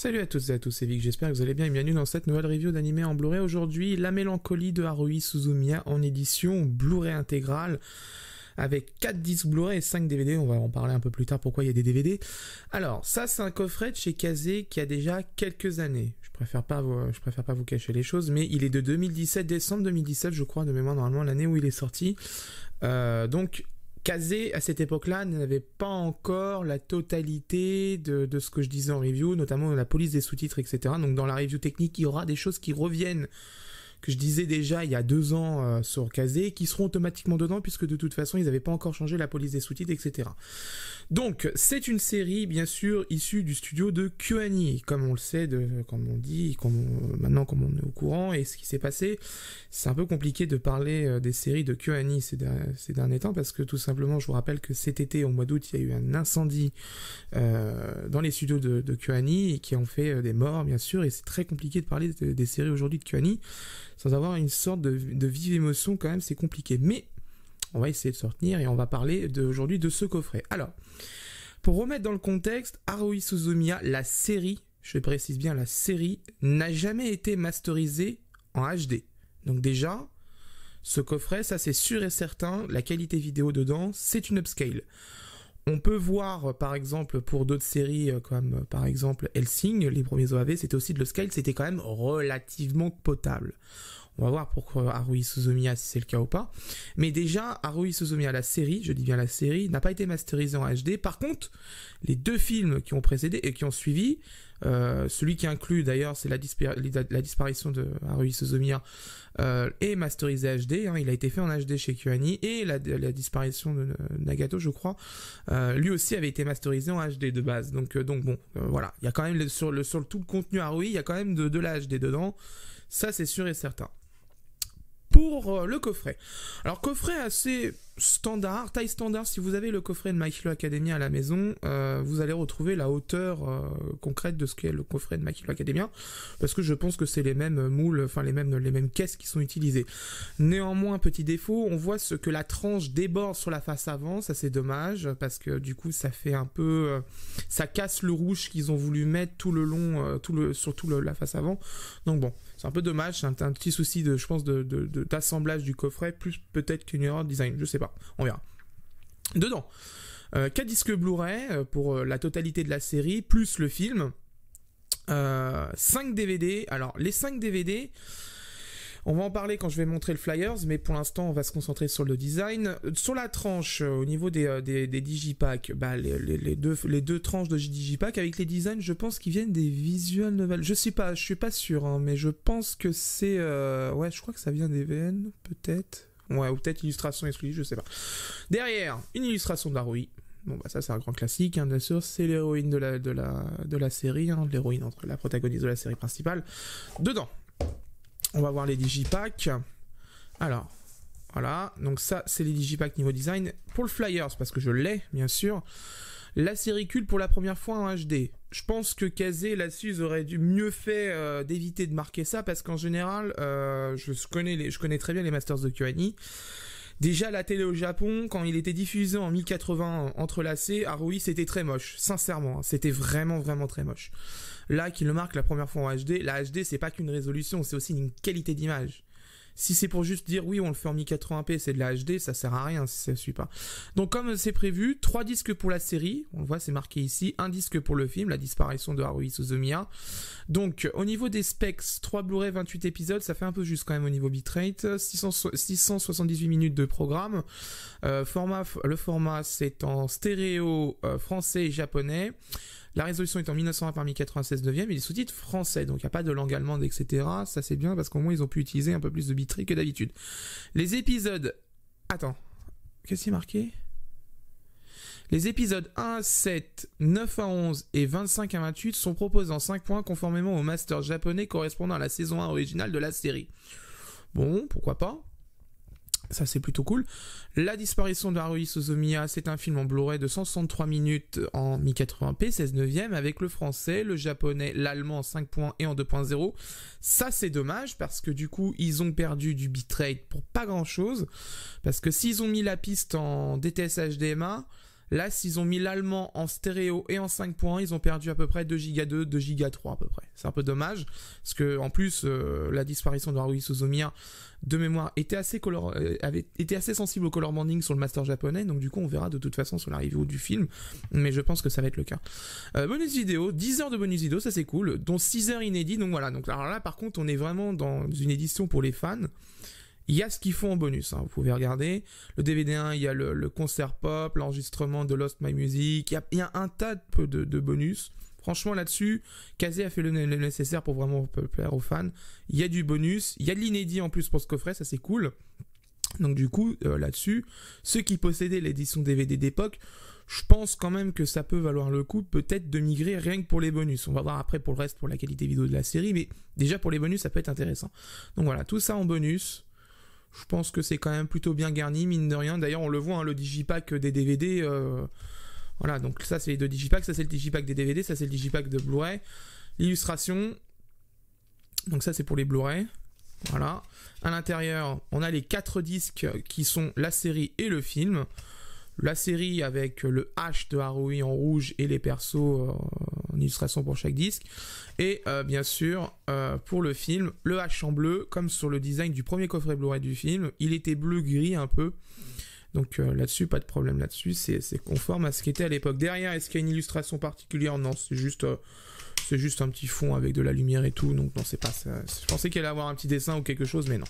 Salut à toutes et à tous, c'est Vic, j'espère que vous allez bien et bienvenue dans cette nouvelle review d'animé en Blu-ray. Aujourd'hui, La Mélancolie de Haruhi Suzumiya en édition Blu-ray intégrale avec 4 disques Blu-ray et 5 DVD. On va en parler un peu plus tard pourquoi il y a des DVD. Alors, ça c'est un coffret de chez Kazé qui a déjà quelques années. Je préfère pas vous cacher les choses, mais il est de 2017, décembre 2017 je crois, de mémoire normalement l'année où il est sorti. Donc Kazé, à cette époque-là, n'avait pas encore la totalité de ce que je disais en review, notamment la police des sous-titres, etc. Donc dans la review technique, il y aura des choses qui reviennent, que je disais déjà il y a 2 ans sur Kazé, qui seront automatiquement dedans, puisque de toute façon, ils n'avaient pas encore changé la police des sous-titres, etc. Donc, c'est une série, bien sûr, issue du studio de KyoAni, comme on le sait, comme on dit, maintenant comme on est au courant, et ce qui s'est passé, c'est un peu compliqué de parler des séries de KyoAni ces derniers temps, parce que tout simplement, je vous rappelle que cet été, au mois d'août, il y a eu un incendie dans les studios de KyoAni, et qui ont fait des morts, bien sûr, et c'est très compliqué de parler des séries aujourd'hui de KyoAni, sans avoir une sorte de vive émotion, quand même, c'est compliqué. Mais on va essayer de se retenir et on va parler aujourd'hui de ce coffret. Alors, pour remettre dans le contexte, Haruhi Suzumiya, la série, je précise bien la série, n'a jamais été masterisée en HD. Donc déjà, ce coffret, ça c'est sûr et certain, la qualité vidéo dedans, c'est une upscale. On peut voir, par exemple, pour d'autres séries, comme par exemple Hellsing, les premiers OAV, c'était aussi de l'upscale, c'était quand même relativement potable. On va voir pour Haruhi Suzumiya si c'est le cas ou pas. Mais déjà, Haruhi Suzumiya, la série, je dis bien la série, n'a pas été masterisée en HD. Par contre, les 2 films qui ont précédé et qui ont suivi, celui qui inclut d'ailleurs, c'est la disparition de Haruhi Suzumiya, est masterisé HD. Hein, il a été fait en HD chez KyoAni. Et la disparition de Nagato, je crois, lui aussi avait été masterisé en HD de base. Donc bon, voilà. Il y a quand même, sur tout le contenu Haruhi, il y a quand même de la HD dedans. Ça, c'est sûr et certain. Pour le coffret. Alors, coffret assez standard, taille standard. Si vous avez le coffret de My Hero Academia à la maison, vous allez retrouver la hauteur concrète de ce qu'est le coffret de My Hero Academia, parce que je pense que c'est les mêmes moules, enfin les mêmes caisses qui sont utilisées. Néanmoins, petit défaut, on voit que la tranche déborde sur la face avant, ça c'est dommage, parce que du coup ça fait un peu, ça casse le rouge qu'ils ont voulu mettre tout le long, sur la face avant. Donc bon, c'est un peu dommage, c'est un petit souci je pense d'assemblage du coffret, plus peut-être qu'une erreur de design, je sais pas, on verra. Dedans, 4 disques Blu-ray pour la totalité de la série, plus le film, 5 DVD, alors les 5 DVD, on va en parler quand je vais montrer le flyers, mais pour l'instant on va se concentrer sur le design. Sur la tranche, au niveau des digipacks, bah, les deux tranches de digipack avec les designs, je pense qu'ils viennent des visual novels. Je suis pas sûr, hein, mais je pense que c'est... ouais, je crois que ça vient des VN, peut-être. Ouais, ou peut-être illustration exclusive, je sais pas. Derrière, une illustration de Haruhi. Bon, bah ça c'est un grand classique, hein, bien sûr. C'est l'héroïne de la série, hein, l'héroïne entre la protagoniste de la série principale. Dedans, on va voir les digipacks. Alors, voilà. Donc ça, c'est les digipacks niveau design. Pour le flyers, parce que je l'ai, bien sûr. La série culte pour la première fois en HD. Je pense que Kazé, là-dessus, aurait dû mieux fait d'éviter de marquer ça, parce qu'en général, je connais très bien les Masters de KyoAni. Déjà, la télé au Japon, quand il était diffusé en 1080 entrelacé, Haruhi, c'était très moche. Sincèrement, hein, c'était vraiment, vraiment très moche. Là, qu'il le marque la première fois en HD, la HD, c'est pas qu'une résolution, c'est aussi une qualité d'image. Si c'est pour juste dire oui, on le fait en 1080p, c'est de la HD, ça sert à rien si ça suit pas. Donc comme c'est prévu, 3 disques pour la série, on le voit, c'est marqué ici, 1 disque pour le film, la disparition de Haruhi Suzumiya. Donc au niveau des specs, 3 Blu-ray, 28 épisodes, ça fait un peu juste quand même au niveau bitrate, 678 minutes de programme. Le format c'est en stéréo français et japonais. La résolution est en 1920 par 1096 neuvième et les sous-titres français, donc il n'y a pas de langue allemande, etc. Ça c'est bien parce qu'au moins ils ont pu utiliser un peu plus de bitrate que d'habitude. Les épisodes... Attends, qu'est-ce qui est marqué ? Les épisodes 1 à 7, 9 à 11 et 25 à 28 sont proposés en 5 points conformément au master japonais correspondant à la saison 1 originale de la série. Bon, pourquoi pas ? Ça c'est plutôt cool. La disparition de Haruhi Suzumiya, c'est un film en Blu-ray de 163 minutes en 1080p, 16 neuvième, avec le français, le japonais, l'allemand en 5 points et en 2.0. Ça c'est dommage parce que du coup ils ont perdu du bitrate pour pas grand chose. Parce que s'ils ont mis la piste en DTS HDMA, Là, s'ils ont mis l'allemand en stéréo et en 5.1, ils ont perdu à peu près 2 Go 2, 2 Go 3 à peu près. C'est un peu dommage, parce que en plus, la disparition de Haruhi Suzumiya, de mémoire, avait été assez sensible au color banding sur le master japonais, donc du coup, on verra de toute façon sur la review du film, mais je pense que ça va être le cas. Bonus vidéo, 10 heures de bonus vidéo, ça c'est cool, dont 6 heures inédits, donc voilà. Donc alors là, par contre, on est vraiment dans une édition pour les fans. Il y a ce qu'ils font en bonus, hein, vous pouvez regarder. Le DVD 1, il y a le concert pop, l'enregistrement de Lost My Music, il y a un tas de bonus. Franchement, là-dessus, Kaze a fait le nécessaire pour vraiment plaire aux fans. Il y a du bonus, il y a de l'inédit en plus pour ce coffret, ça c'est cool. Donc du coup, là-dessus, ceux qui possédaient l'édition DVD d'époque, je pense quand même que ça peut valoir le coup peut-être de migrer rien que pour les bonus. On va voir après pour le reste, pour la qualité vidéo de la série, mais déjà pour les bonus, ça peut être intéressant. Donc voilà, tout ça en bonus. Je pense que c'est quand même plutôt bien garni, mine de rien. D'ailleurs, on le voit, hein, le digipack des DVD. Voilà, donc ça, c'est les deux digipacks. Ça, c'est le digipack des DVD. Ça, c'est le digipack de Blu-ray. L'illustration. Donc ça, c'est pour les Blu-ray. Voilà. À l'intérieur, on a les 4 disques qui sont la série et le film. La série avec le H de Haruhi en rouge et les persos en illustration pour chaque disque. Et bien sûr, pour le film, le H en bleu, comme sur le design du premier coffret Blu-ray du film. Il était bleu-gris un peu. Donc là-dessus, pas de problème là-dessus. C'est conforme à ce qu'était à l'époque. Derrière, est-ce qu'il y a une illustration particulière? Non, c'est juste un petit fond avec de la lumière et tout. Donc non, c'est pas ça. Je pensais qu'il allait avoir un petit dessin ou quelque chose, mais non.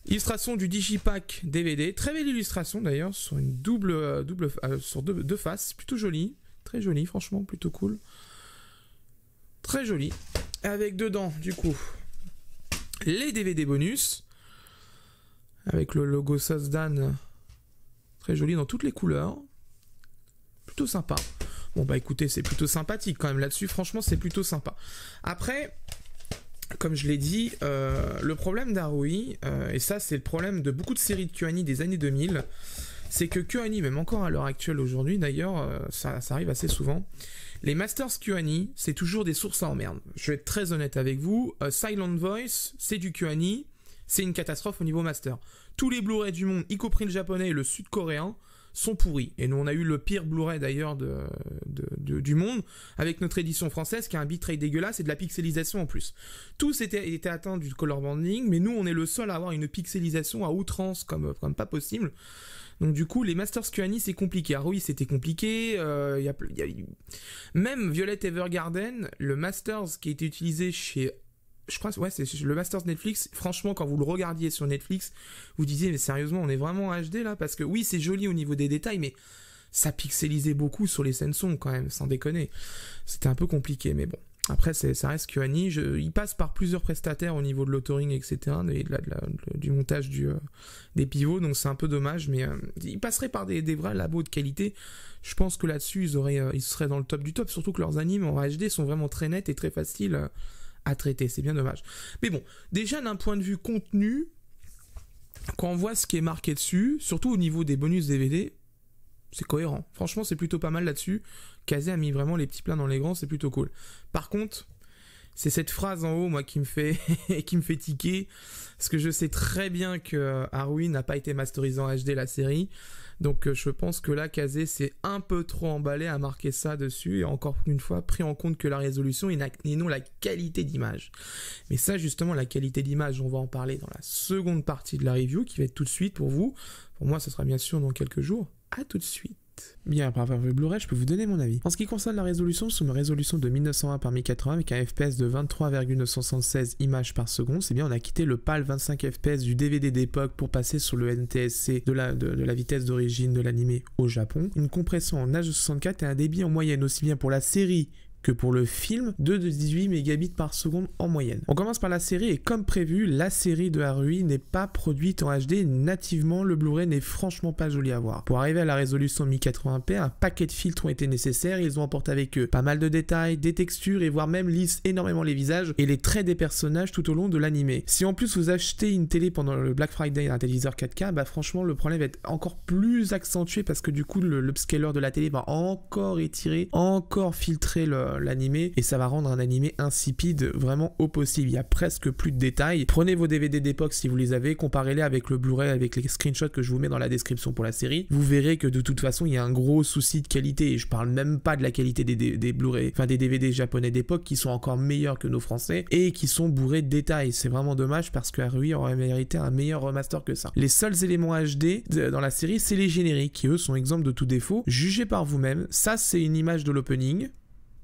Illustration du digipack DVD, très belle illustration d'ailleurs, sur une sur deux faces, plutôt jolie, très jolie, franchement, plutôt cool. Très jolie. Avec dedans, du coup, les DVD bonus, avec le logo Sosdan, très joli dans toutes les couleurs, plutôt sympa. Bon bah écoutez, c'est plutôt sympathique quand même là-dessus, franchement c'est plutôt sympa. Après, comme je l'ai dit, le problème d'Haruhi, et ça c'est le problème de beaucoup de séries de KyoAni des années 2000, c'est que KyoAni, même encore à l'heure actuelle aujourd'hui d'ailleurs, ça arrive assez souvent, les Masters KyoAni, c'est toujours des sources à emmerde. Je vais être très honnête avec vous, Silent Voice, c'est du KyoAni, c'est une catastrophe au niveau master. Tous les Blu-ray du monde, y compris le japonais et le sud-coréen, sont pourris. Et nous, on a eu le pire Blu-ray d'ailleurs du monde, avec notre édition française qui a un bitrate dégueulasse et de la pixelisation en plus. Tous étaient atteints du color banding, mais nous, on est le seul à avoir une pixelisation à outrance comme pas possible. Donc du coup, les Masters KyoAni, c'est compliqué. Haruhi, c'était compliqué. Même Violet Evergarden, le Masters qui a été utilisé chez... Je crois, ouais, c'est le Masters Netflix. Franchement, quand vous le regardiez sur Netflix, vous disiez, mais sérieusement, on est vraiment en HD là? Parce que oui, c'est joli au niveau des détails, mais ça pixelisait beaucoup sur les scènes son quand même, sans déconner. C'était un peu compliqué, mais bon. Après, ça reste KyoAni. Il passe par plusieurs prestataires au niveau de l'authoring, etc. Et du montage des pivots, donc c'est un peu dommage, mais il passerait par des vrais labos de qualité. Je pense que là-dessus, ils seraient dans le top du top, surtout que leurs animes en HD sont vraiment très nets et très faciles à traiter, c'est bien dommage. Mais bon, déjà d'un point de vue contenu, quand on voit ce qui est marqué dessus, surtout au niveau des bonus DVD, c'est cohérent. Franchement, c'est plutôt pas mal là-dessus. Kaze a mis vraiment les petits plats dans les grands, c'est plutôt cool. Par contre, c'est cette phrase en haut, moi, qui me fait tiquer, parce que je sais très bien que Haruhi n'a pas été masterisé en HD la série. Donc je pense que là, Kaze s'est un peu trop emballé à marquer ça dessus, et encore une fois, pris en compte que la résolution et non la qualité d'image. Mais ça, justement, la qualité d'image, on va en parler dans la seconde partie de la review, qui va être tout de suite pour vous. Pour moi, ce sera bien sûr dans quelques jours. À tout de suite. Bien, par rapport au Blu-ray, je peux vous donner mon avis. En ce qui concerne la résolution, c'est une résolution de 1920 par 1080 avec un FPS de 23,976 images par seconde. C'est bien, on a quitté le PAL 25 FPS du DVD d'époque pour passer sur le NTSC de la vitesse d'origine de l'animé au Japon. Une compression en H264 et un débit en moyenne aussi bien pour la série que pour le film, de 18 mégabits par seconde en moyenne. On commence par la série et comme prévu, la série de Haruhi n'est pas produite en HD nativement, le Blu-ray n'est franchement pas joli à voir. Pour arriver à la résolution 1080p, un paquet de filtres ont été nécessaires, ils ont emporté avec eux pas mal de détails, des textures et voire même lissent énormément les visages et les traits des personnages tout au long de l'animé. Si en plus vous achetez une télé pendant le Black Friday, un téléviseur 4K, bah franchement le problème va être encore plus accentué parce que du coup l'upscaler de la télé va encore étirer, encore filtrer l'animé et ça va rendre un animé insipide vraiment au possible. Il y a presque plus de détails. Prenez vos DVD d'époque si vous les avez, comparez-les avec le Blu-ray, avec les screenshots que je vous mets dans la description pour la série. Vous verrez que de toute façon il y a un gros souci de qualité et je parle même pas de la qualité des Blu-ray, enfin des DVD japonais d'époque qui sont encore meilleurs que nos français et qui sont bourrés de détails. C'est vraiment dommage parce que Haruhi aurait mérité un meilleur remaster que ça. Les seuls éléments HD dans la série, c'est les génériques qui eux sont exempts de tout défaut. Jugez par vous-même. Ça, c'est une image de l'opening.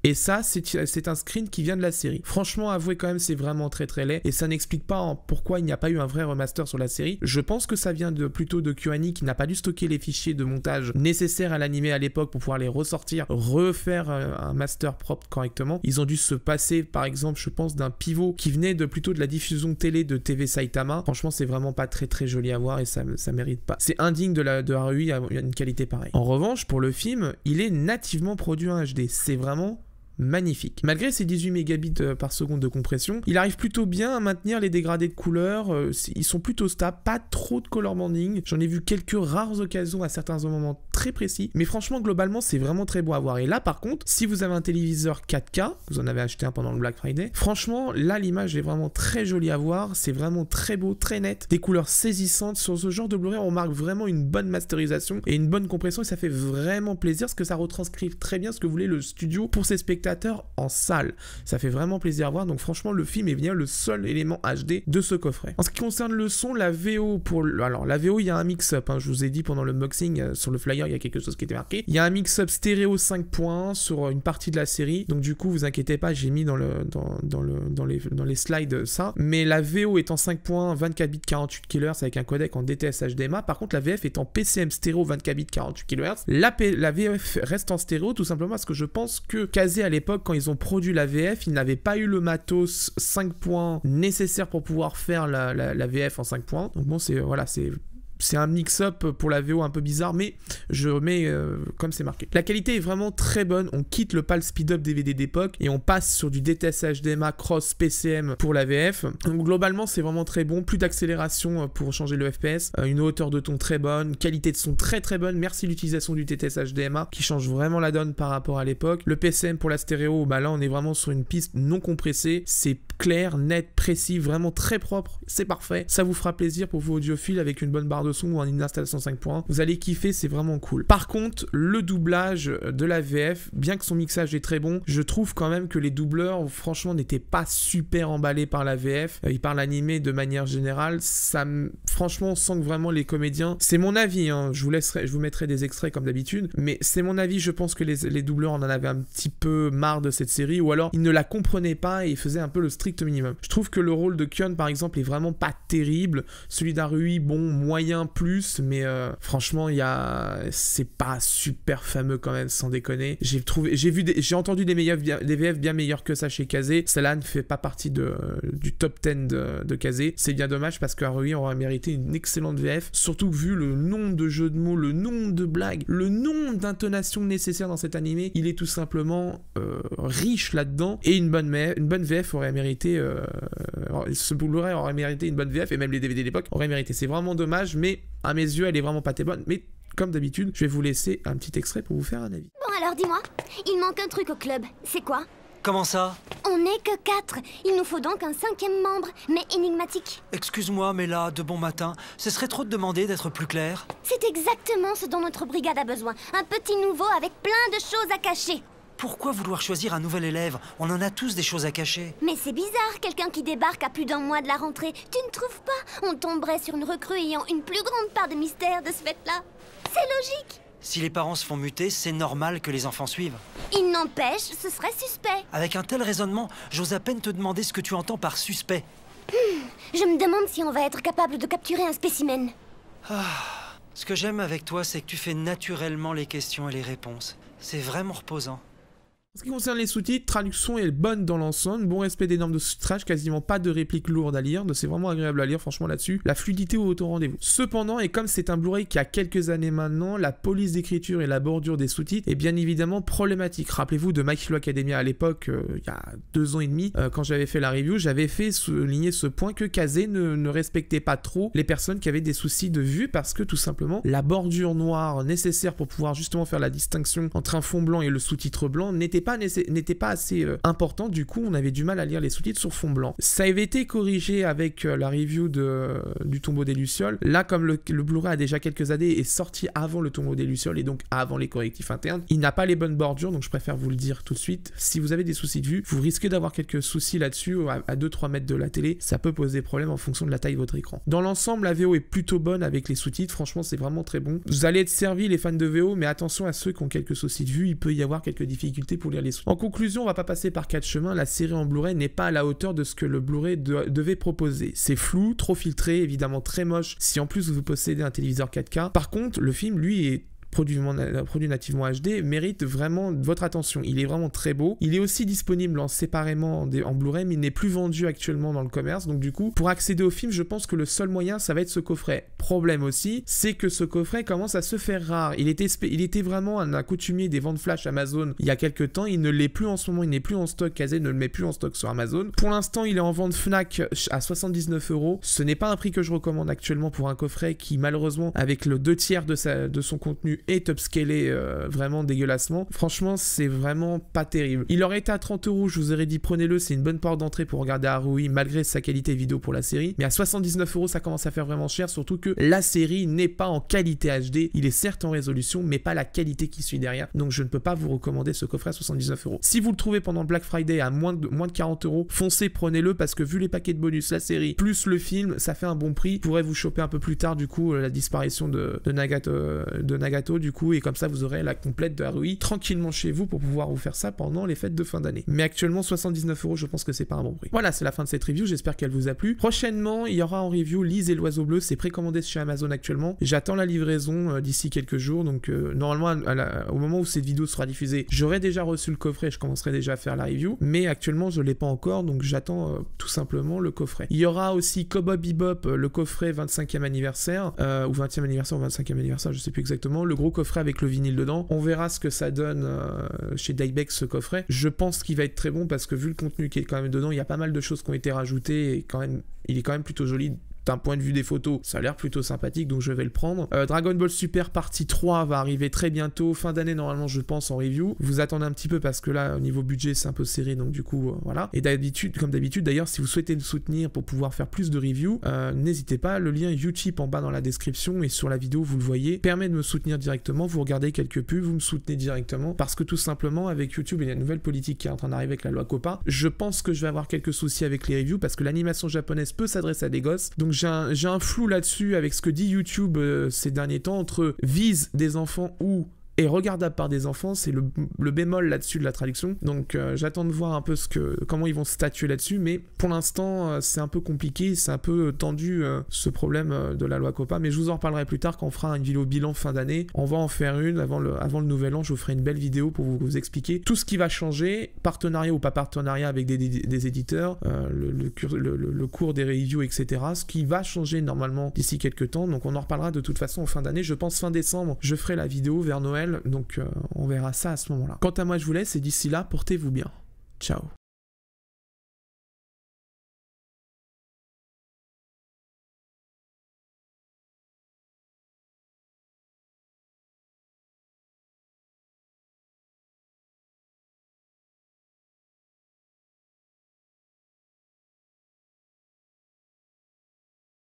Et ça, c'est un screen qui vient de la série. Franchement, avouez quand même, c'est vraiment très très laid. Et ça n'explique pas pourquoi il n'y a pas eu un vrai remaster sur la série. Je pense que ça vient plutôt de KyoAni qui n'a pas dû stocker les fichiers de montage nécessaires à l'animé à l'époque pour pouvoir les ressortir, refaire un master propre correctement. Ils ont dû se passer, par exemple, je pense, d'un pivot qui venait plutôt de la diffusion télé de TV Saitama. Franchement, c'est vraiment pas très très joli à voir et ça mérite pas. C'est indigne de Haruhi à une qualité pareille. En revanche, pour le film, il est nativement produit en HD. C'est vraiment magnifique. Malgré ses 18 mégabits par seconde de compression, il arrive plutôt bien à maintenir les dégradés de couleurs, ils sont plutôt stables, pas trop de color banding, j'en ai vu quelques rares occasions à certains moments très précis, mais franchement globalement c'est vraiment très beau à voir. Et là par contre, si vous avez un téléviseur 4K, vous en avez acheté un pendant le Black Friday, franchement là l'image est vraiment très jolie à voir, c'est vraiment très beau, très net, des couleurs saisissantes. Sur ce genre de Blu-ray on marque vraiment une bonne masterisation et une bonne compression et ça fait vraiment plaisir parce que ça retranscrit très bien ce que voulait le studio pour ses spectateurs en salle. Ça fait vraiment plaisir à voir, donc franchement le film est bien le seul élément HD de ce coffret. En ce qui concerne le son, la VO alors la VO il y a un mix-up, hein, je vous ai dit pendant le unboxing, sur le flyer il y a quelque chose qui était marqué. Il y a un mix-up stéréo 5.1 sur une partie de la série, donc du coup vous inquiétez pas, j'ai mis dans les slides ça, mais la VO est en 5.1 24 bits 48 kHz avec un codec en DTS HDMA. Par contre la VF est en PCM stéréo 24 bits 48 kHz. La VF reste en stéréo tout simplement parce que je pense que Kazé à l'époque quand ils ont produit la VF, ils n'avaient pas eu le matos 5 points nécessaire pour pouvoir faire la VF en 5 points. Donc bon, c'est un mix-up pour la VO un peu bizarre, mais je remets comme c'est marqué. La qualité est vraiment très bonne, on quitte le PAL Speed-Up DVD d'époque et on passe sur du DTS HDMA Cross PCM pour la VF. Donc globalement c'est vraiment très bon, plus d'accélération pour changer le FPS, une hauteur de ton très bonne, qualité de son très très bonne, merci l'utilisation du DTS HDMA qui change vraiment la donne par rapport à l'époque. Le PCM pour la stéréo, bah là on est vraiment sur une piste non compressée, c'est clair, net, précis, vraiment très propre, c'est parfait. Ça vous fera plaisir pour vos audiophiles avec une bonne barre de son ou une installation 5.1. Vous allez kiffer, c'est vraiment cool. Par contre, le doublage de la VF, bien que son mixage est très bon, je trouve quand même que les doubleurs, franchement, n'étaient pas super emballés par la VF. Ils parlent animé de manière générale. Franchement, on sent que vraiment les comédiens, c'est mon avis, hein, je vous mettrai des extraits comme d'habitude, mais c'est mon avis, je pense que les doubleurs en avaient un petit peu marre de cette série, ou alors ils ne la comprenaient pas et ils faisaient un peu le strict minimum. Je trouve que le rôle de Kion par exemple est vraiment pas terrible, celui d'Haruhi bon moyen plus, mais franchement c'est pas super fameux quand même, sans déconner. J'ai entendu des VF bien meilleurs que ça chez Kazé. Celle-là ne fait pas partie du top 10 de Kazé. C'est bien dommage parce que Haruhi aurait mérité une excellente VF, surtout vu le nombre de jeux de mots, le nombre de blagues, le nombre d'intonations nécessaires dans cet animé. Il est tout simplement riche là-dedans et une bonne VF aurait mérité ce Blu-ray aurait mérité une bonne VF et même les DVD d'époque auraient mérité. C'est vraiment dommage, mais à mes yeux elle est vraiment pas très bonne. Mais comme d'habitude, je vais vous laisser un petit extrait pour vous faire un avis. Bon alors dis-moi, il manque un truc au club, c'est quoi? Comment ça? On n'est que 4, il nous faut donc un 5e membre, mais énigmatique. Excuse-moi, mais là, de bon matin, ce serait trop de demander d'être plus clair. C'est exactement ce dont notre brigade a besoin, un petit nouveau avec plein de choses à cacher. Pourquoi vouloir choisir un nouvel élève? On en a tous des choses à cacher. Mais c'est bizarre, quelqu'un qui débarque à plus d'un mois de la rentrée. Tu ne trouves pas? On tomberait sur une recrue ayant une plus grande part de mystère de ce fait-là. C'est logique. Si les parents se font muter, c'est normal que les enfants suivent. Il n'empêche, ce serait suspect. Avec un tel raisonnement, j'ose à peine te demander ce que tu entends par suspect. Je me demande si on va être capable de capturer un spécimen. Ce que j'aime avec toi, c'est que tu fais naturellement les questions et les réponses. C'est vraiment reposant. En ce qui concerne les sous-titres, traduction est bonne dans l'ensemble, bon respect des normes de sous-titrage, quasiment pas de répliques lourdes à lire, c'est vraiment agréable à lire franchement là-dessus, la fluidité au rendez-vous. Cependant, et comme c'est un Blu-ray qui a quelques années maintenant, la police d'écriture et la bordure des sous-titres est bien évidemment problématique. Rappelez-vous de My Hero Academia à l'époque, il y a 2 ans et demi, quand j'avais fait la review, j'avais fait souligner ce point que Kazé ne respectait pas trop les personnes qui avaient des soucis de vue parce que tout simplement, la bordure noire nécessaire pour pouvoir justement faire la distinction entre un fond blanc et le sous-titre blanc n'était pas assez important, du coup on avait du mal à lire les sous-titres sur fond blanc. Ça avait été corrigé avec la review du Tombeau des Lucioles. Là, comme le Blu-ray a déjà quelques années et est sorti avant le Tombeau des Lucioles et donc avant les correctifs internes, il n'a pas les bonnes bordures, donc je préfère vous le dire tout de suite. Si vous avez des soucis de vue, vous risquez d'avoir quelques soucis là-dessus, à 2-3 mètres de la télé, ça peut poser problème en fonction de la taille de votre écran. Dans l'ensemble, la VO est plutôt bonne avec les sous-titres, franchement c'est vraiment très bon. Vous allez être servi les fans de VO, mais attention à ceux qui ont quelques soucis de vue, il peut y avoir quelques difficultés pour lire les sous-titres. En conclusion, on va pas passer par 4 chemins, la série en Blu-ray n'est pas à la hauteur de ce que le Blu-ray devait proposer. C'est flou, trop filtré, évidemment très moche si en plus vous possédez un téléviseur 4K. Par contre, le film lui est produit nativement HD, mérite vraiment votre attention. Il est vraiment très beau. Il est aussi disponible séparément en Blu-ray, mais il n'est plus vendu actuellement dans le commerce. Donc du coup, pour accéder au film, je pense que le seul moyen, ça va être ce coffret. Problème aussi, c'est que ce coffret commence à se faire rare. Il était vraiment un accoutumier des ventes flash Amazon il y a quelques temps. Il ne l'est plus en ce moment. Il n'est plus en stock. Kazé ne le met plus en stock sur Amazon. Pour l'instant, il est en vente Fnac à 79 €. Ce n'est pas un prix que je recommande actuellement pour un coffret qui, malheureusement, avec le 2/3 de son contenu, est upscalé vraiment dégueulassement. Franchement, c'est vraiment pas terrible. Il aurait été à 30 €, je vous aurais dit prenez-le, c'est une bonne porte d'entrée pour regarder Haruhi malgré sa qualité vidéo pour la série. Mais à 79 €, ça commence à faire vraiment cher, surtout que la série n'est pas en qualité HD. Il est certes en résolution, mais pas la qualité qui suit derrière. Donc je ne peux pas vous recommander ce coffret à 79 €. Si vous le trouvez pendant Black Friday à moins de 40 €, foncez, prenez-le parce que vu les paquets de bonus, la série plus le film, ça fait un bon prix. Vous pourrez vous choper un peu plus tard du coup la disparition de Nagato du coup, et comme ça vous aurez la complète de Haruhi tranquillement chez vous pour pouvoir vous faire ça pendant les fêtes de fin d'année. Mais actuellement 79 €, je pense que c'est pas un bon prix. Voilà, c'est la fin de cette review, j'espère qu'elle vous a plu. Prochainement, il y aura en review Lise et l'oiseau bleu, c'est précommandé chez Amazon actuellement. J'attends la livraison d'ici quelques jours, donc normalement au moment où cette vidéo sera diffusée, j'aurai déjà reçu le coffret, je commencerai déjà à faire la review, mais actuellement je l'ai pas encore, donc j'attends tout simplement le coffret. Il y aura aussi Cowboy Bebop, le coffret 25e anniversaire, ou 20e anniversaire ou 25e anniversaire, je sais plus exactement, le gros coffret avec le vinyle dedans. On verra ce que ça donne chez Dybex ce coffret. Je pense qu'il va être très bon parce que vu le contenu qui est quand même dedans, il y a pas mal de choses qui ont été rajoutées et il est quand même plutôt joli. D'un point de vue des photos, ça a l'air plutôt sympathique, donc je vais le prendre. Dragon Ball Super partie 3 va arriver très bientôt, fin d'année normalement je pense en review. Vous attendez un petit peu parce que là au niveau budget c'est un peu serré, donc du coup voilà. Et comme d'habitude d'ailleurs, si vous souhaitez nous soutenir pour pouvoir faire plus de reviews, n'hésitez pas, le lien Utip en bas dans la description et sur la vidéo vous le voyez, permet de me soutenir directement, vous regardez quelques pubs, vous me soutenez directement, parce que tout simplement avec YouTube il y a une nouvelle politique qui est en train d'arriver avec la loi COPPA. Je pense que je vais avoir quelques soucis avec les reviews parce que l'animation japonaise peut s'adresser à des gosses, donc j'ai un flou là-dessus avec ce que dit YouTube ces derniers temps entre vise des enfants ou est regardable par des enfants, c'est le bémol là-dessus de la traduction. Donc j'attends de voir un peu comment ils vont statuer là-dessus, mais pour l'instant c'est un peu compliqué, c'est un peu tendu ce problème de la loi COPPA, mais je vous en reparlerai plus tard quand on fera une vidéo bilan fin d'année. On va en faire une avant le nouvel an, je vous ferai une belle vidéo pour vous expliquer tout ce qui va changer, partenariat ou pas partenariat avec des éditeurs, le cours des reviews, etc. Ce qui va changer normalement d'ici quelques temps, donc on en reparlera de toute façon en fin d'année, je pense fin décembre, je ferai la vidéo vers Noël. Donc on verra ça à ce moment-là. Quant à moi, je vous laisse et d'ici là, portez-vous bien. Ciao.